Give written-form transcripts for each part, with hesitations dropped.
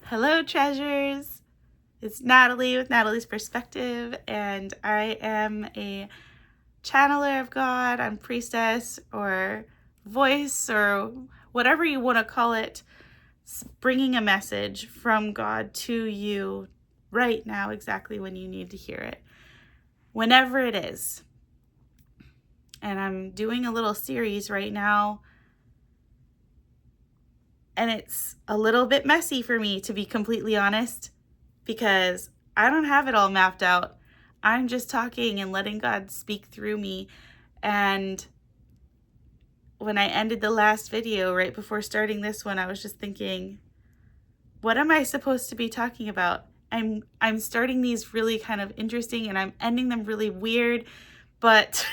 Hello, treasures. It's Natalie with Natalie's Perspective, and I am a channeler of God. I'm priestess or voice or whatever you want to call it, bringing a message from God to you right now, exactly when you need to hear it, whenever it is. And I'm doing a little series right now, and it's a little bit messy for me, to be completely honest, because I don't have it all mapped out. I'm just talking and letting God speak through me. And when I ended the last video, right before starting this one, I was just thinking, what am I supposed to be talking about? I'm starting these really kind of interesting and I'm ending them really weird, but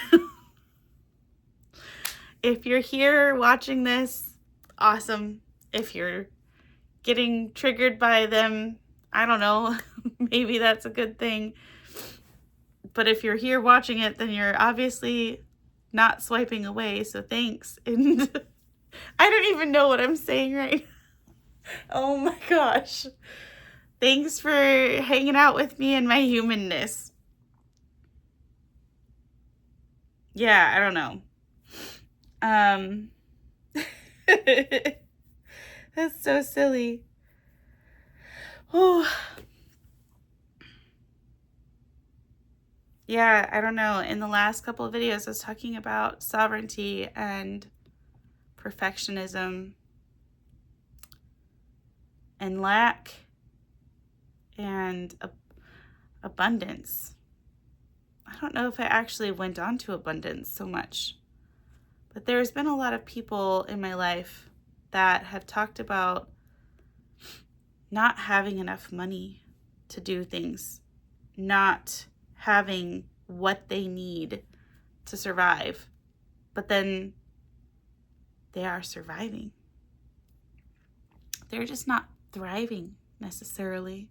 if you're here watching this, awesome. If you're getting triggered by them, I don't know, maybe that's a good thing. But if you're here watching it, then you're obviously not swiping away, so thanks. And I don't even know what I'm saying right now. Oh my gosh. Thanks for hanging out with me and my humanness. Yeah, I don't know. That's so silly. Oh. Yeah, I don't know. In the last couple of videos, I was talking about sovereignty and perfectionism and lack and abundance. I don't know if I actually went on to abundance so much, but there's been a lot of people in my life that have talked about not having enough money to do things, not having what they need to survive, but then they are surviving. They're just not thriving necessarily.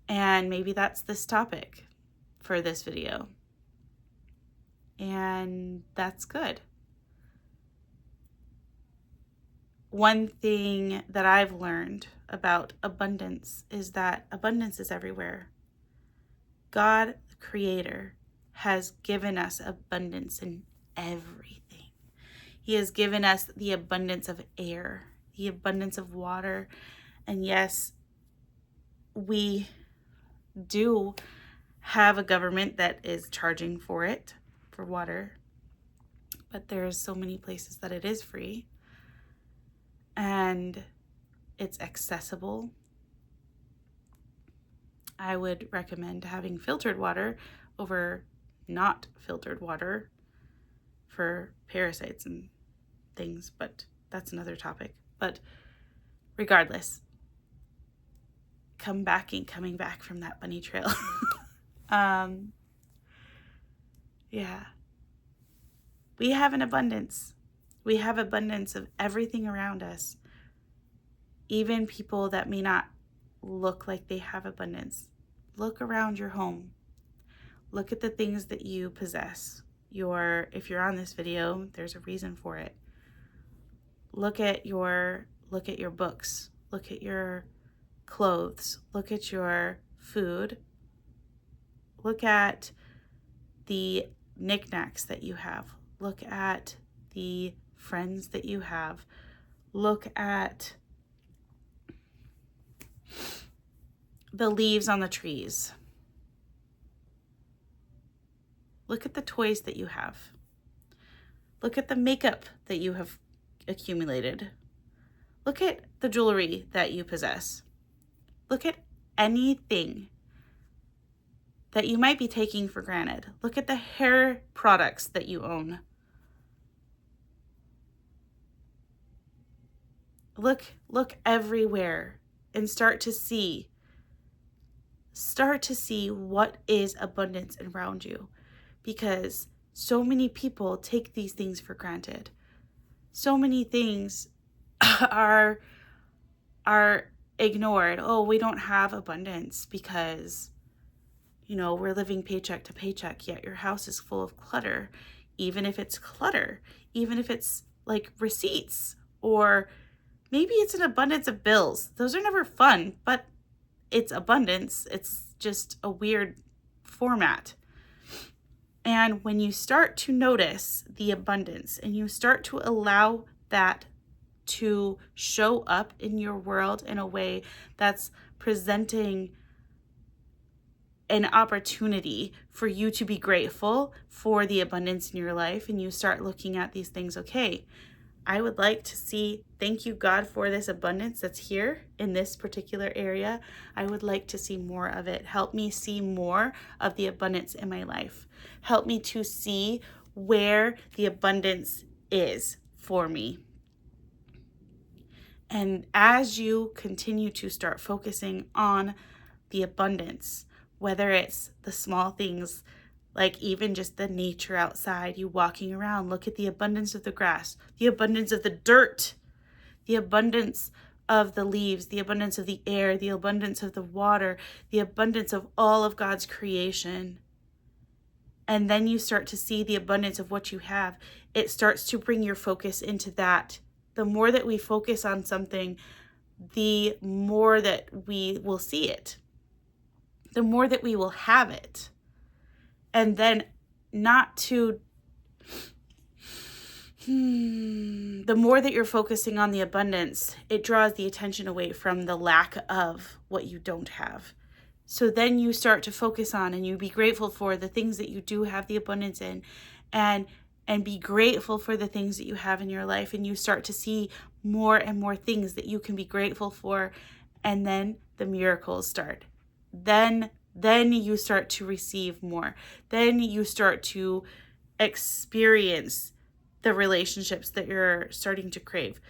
And maybe that's this topic for this video. And that's good. One thing that I've learned about abundance is that abundance is everywhere. God, the Creator, has given us abundance in everything. He has given us the abundance of air, the abundance of water. And yes, we do have a government that is charging for it, for water, but there's so many places that it is free and it's accessible. I would recommend having filtered water over not filtered water for parasites and things, but that's another topic. But regardless, coming back from that bunny trail. Yeah. We have an abundance. We have abundance of everything around us. Even people that may not look like they have abundance. Look around your home. Look at the things that you possess. If you're on this video, there's a reason for it. Look at your books. Look at your clothes. Look at your food. Look at the knickknacks that you have. Look at the friends that you have. Look at the leaves on the trees. Look at the toys that you have. Look at the makeup that you have accumulated. Look at the jewelry that you possess. Look at anything that you might be taking for granted. Look at the hair products that you own. Look everywhere and start to see what is abundance around you, because so many people take these things for granted. So many things are ignored. Oh, we don't have abundance because, we're living paycheck to paycheck, yet your house is full of clutter. Even if it's clutter, even if it's like receipts or Maybe it's an abundance of bills. Those are never fun, but it's abundance. It's just a weird format. And when you start to notice the abundance and you start to allow that to show up in your world in a way that's presenting an opportunity for you to be grateful for the abundance in your life, and you start looking at these things, okay, I would like to see, thank you, God, for this abundance that's here in this particular area. I would like to see more of it. Help me see more of the abundance in my life. Help me to see where the abundance is for me. And as you continue to start focusing on the abundance, whether it's the small things, like even just the nature outside, you walking around, look at the abundance of the grass, the abundance of the dirt, the abundance of the leaves, the abundance of the air, the abundance of the water, the abundance of all of God's creation. And then you start to see the abundance of what you have. It starts to bring your focus into that. The more that we focus on something, the more that we will see it, the more that we will have it. And then the more that you're focusing on the abundance, it draws the attention away from the lack of what you don't have. So then you start to focus on and you be grateful for the things that you do have the abundance in, and be grateful for the things that you have in your life. And you start to see more and more things that you can be grateful for. And then the miracles start. Then you start to receive more. Then you start to experience the relationships that you're starting to crave.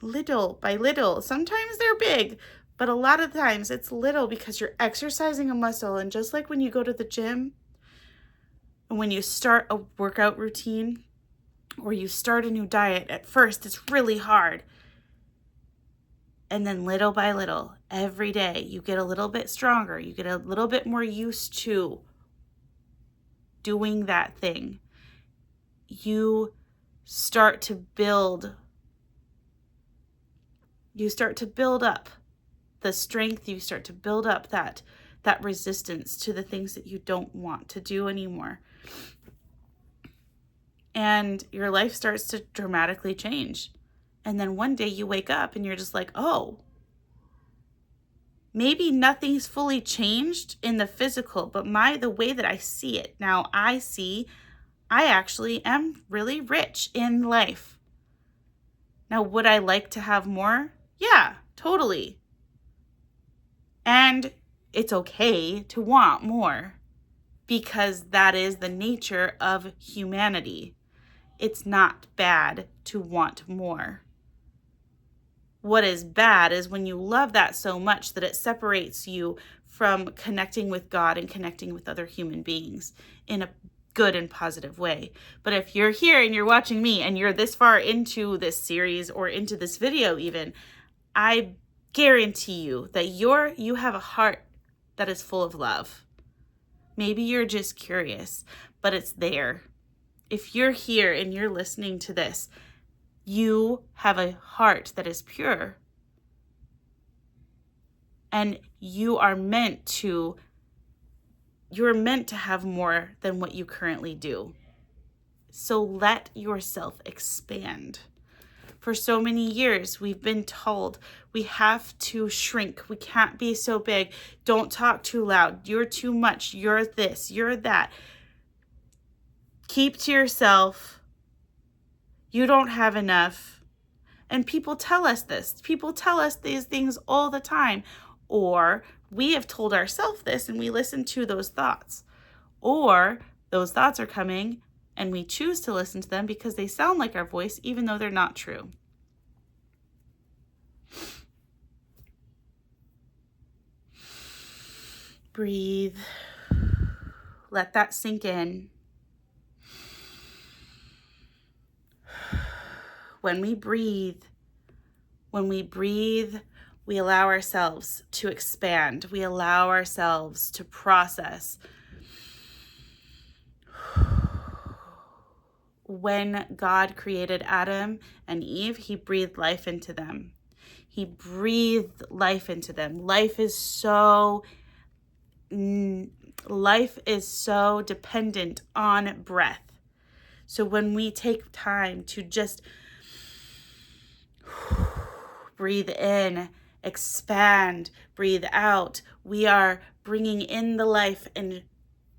Little by little. Sometimes they're big, but a lot of times it's little because you're exercising a muscle. And just like when you go to the gym, and when you start a workout routine or you start a new diet, at first it's really hard. And then little by little, every day, you get a little bit stronger. You get a little bit more used to doing that thing. You start to build up the strength. You start to build up that resistance to the things that you don't want to do anymore. And your life starts to dramatically change. And then one day you wake up and you're just like, oh, maybe nothing's fully changed in the physical, but the way that I see it now, I actually am really rich in life. Now, would I like to have more? Yeah, totally. And it's okay to want more, because that is the nature of humanity. It's not bad to want more. What is bad is when you love that so much that it separates you from connecting with God and connecting with other human beings in a good and positive way. But if you're here and you're watching me and you're this far into this series or into this video even, I guarantee you that you have a heart that is full of love. Maybe you're just curious, but it's there. If you're here and you're listening to this, you have a heart that is pure. And you're meant to have more than what you currently do. So let yourself expand. For so many years, we've been told we have to shrink. We can't be so big. Don't talk too loud. You're too much. You're this, you're that. Keep to yourself. You don't have enough. And people tell us this. People tell us these things all the time. Or we have told ourselves this and we listen to those thoughts. Or those thoughts are coming and we choose to listen to them because they sound like our voice, even though they're not true. Breathe. Let that sink in. When we breathe, we allow ourselves to expand. We allow ourselves to process. when God created Adam and Eve, he breathed life into them. He breathed life into them. Life is so dependent on breath. So when we take time to just breathe in, expand, breathe out, we are bringing in the life and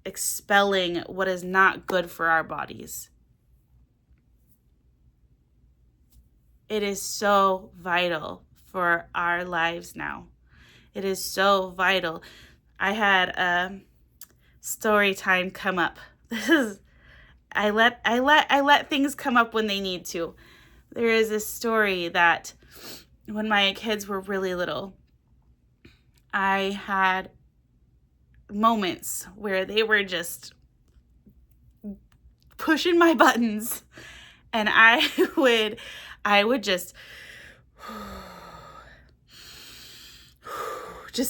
expelling what is not good for our bodies. It is so vital for our lives now. It is so vital. I had a story time come up. I let things come up when they need to. There is a story that when my kids were really little, I had moments where they were just pushing my buttons, and I would just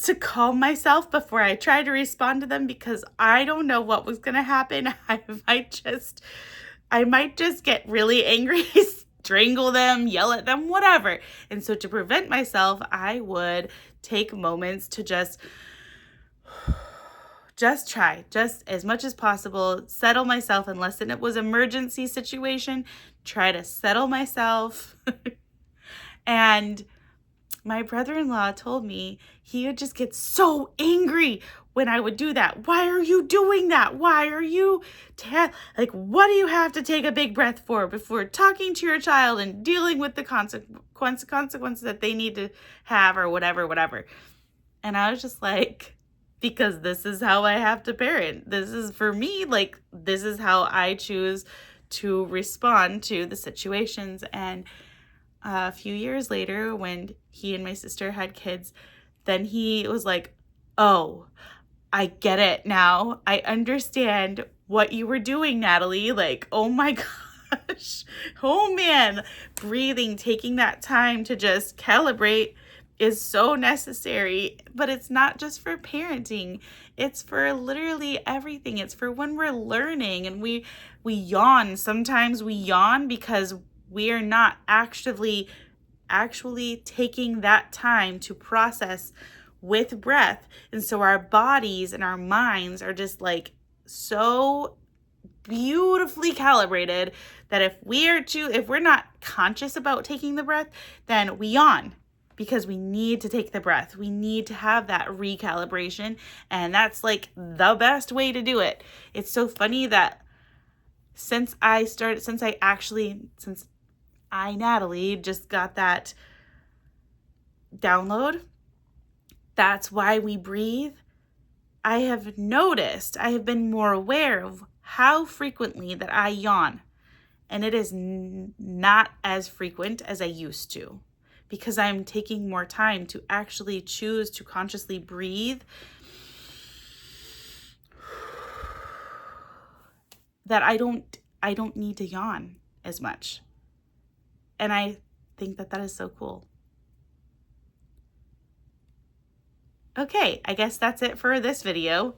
to calm myself before I tried to respond to them, because I don't know what was going to happen. I might just get really angry, strangle them, yell at them, whatever. And so to prevent myself, I would take moments to just try, just as much as possible, settle myself, unless it was emergency situation, try to settle myself. And my brother-in-law told me he would just get so angry when I would do that. Why are you doing that? Why are you, what do you have to take a big breath for before talking to your child and dealing with the consequences that they need to have, or whatever. And I was just like, because this is how I have to parent. This is, for me, like, this is how I choose to respond to the situations. And a few years later, when he and my sister had kids, then he was like, oh, I get it now. I understand what you were doing, Natalie. Like, oh my gosh. Oh man. Breathing, taking that time to just calibrate is so necessary. But it's not just for parenting. It's for literally everything. It's for when we're learning and we yawn. Sometimes we yawn because we are not actually taking that time to process with breath. And so our bodies and our minds are just like so beautifully calibrated that if we're not conscious about taking the breath, then we yawn, because we need to take the breath. We need to have that recalibration, and that's like the best way to do it. It's so funny that since I, Natalie, just got that download, that's why we breathe. I have been more aware of how frequently that I yawn. And it is not as frequent as I used to, because I'm taking more time to actually choose to consciously breathe, that I don't need to yawn as much. And I think that is so cool. Okay, I guess that's it for this video.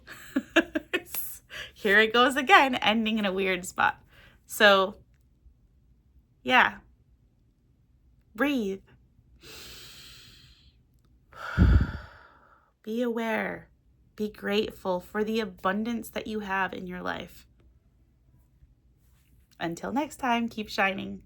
Here it goes again, ending in a weird spot. So, yeah. Breathe. Be aware. Be grateful for the abundance that you have in your life. Until next time, keep shining.